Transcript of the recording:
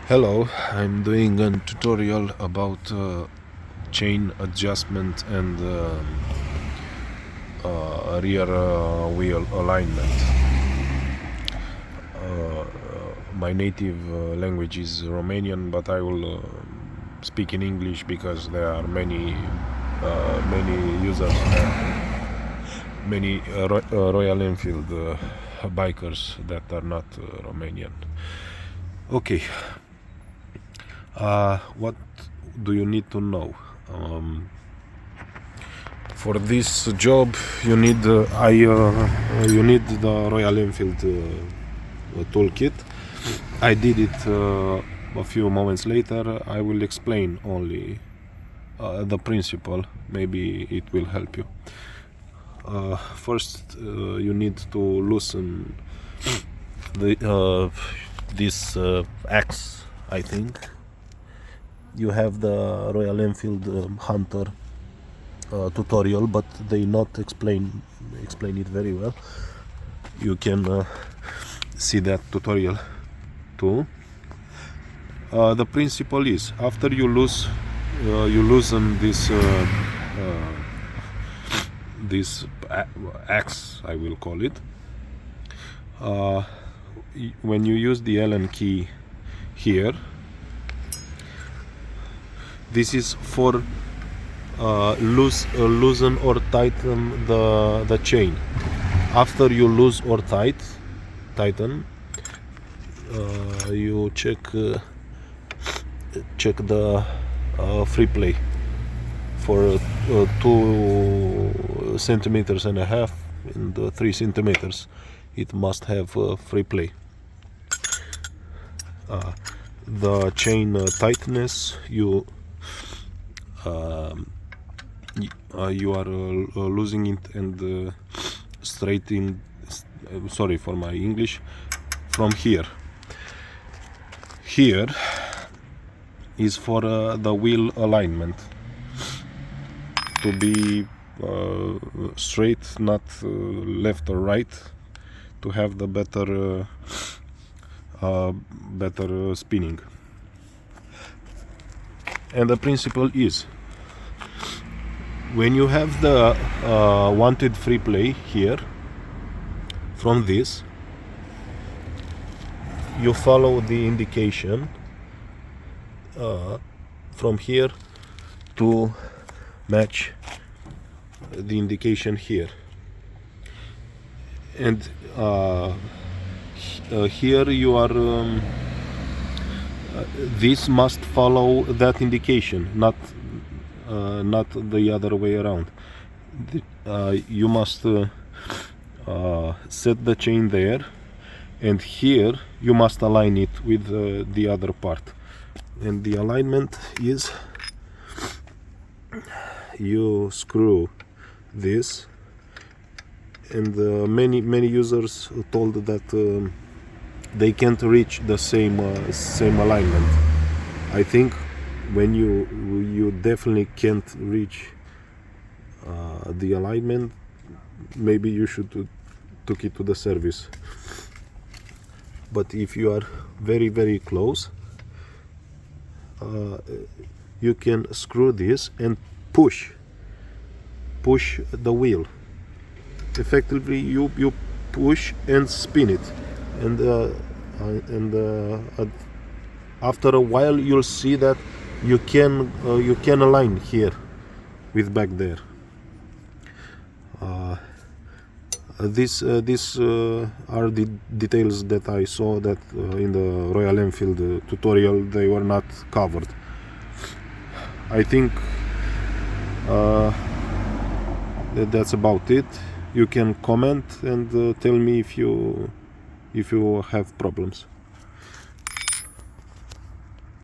Hello, I'm doing a tutorial about chain adjustment and rear wheel alignment. My native language is Romanian, but I will speak in English because there are many users, many Royal Enfield bikers that are not Romanian. Okay. What do you need to know? For this job, you need you need the Royal Enfield toolkit. I did it a few moments later. I will explain only the principle. Maybe it will help you. First, you need to loosen this axe, I think. You have the Royal Enfield Hunter tutorial, but they not explain it very well. You can see that tutorial too. The principle is, after you loosen this axe, I will call it. When you use the Allen key here, this is for loosen or tighten the chain. After you lose or tighten, you check the free play for 2.5 centimeters and 3 centimeters. It must have free play. The chain tightness, you are losing it and straightening. Sorry for my English. From here is for the wheel alignment to be straight, not left or right, to have the better spinning. And the principle is, when you have the wanted free play here, from this, you follow the indication from here to match the indication here. And here you are this must follow that indication, not the other way around. You must set the chain there, and here you must align it with the other part. And the alignment is, you screw this, and many users told that they can't reach the same alignment. I think when you definitely can't reach the alignment, maybe you should took it to the service. But if you are very close, you can screw this and push the wheel. Effectively, you push and spin it, and after a while you'll see that you can align here with back there. These are the details that I saw that in the Royal Enfield tutorial they were not covered. I think that's about it. You can comment and tell me if you have problems.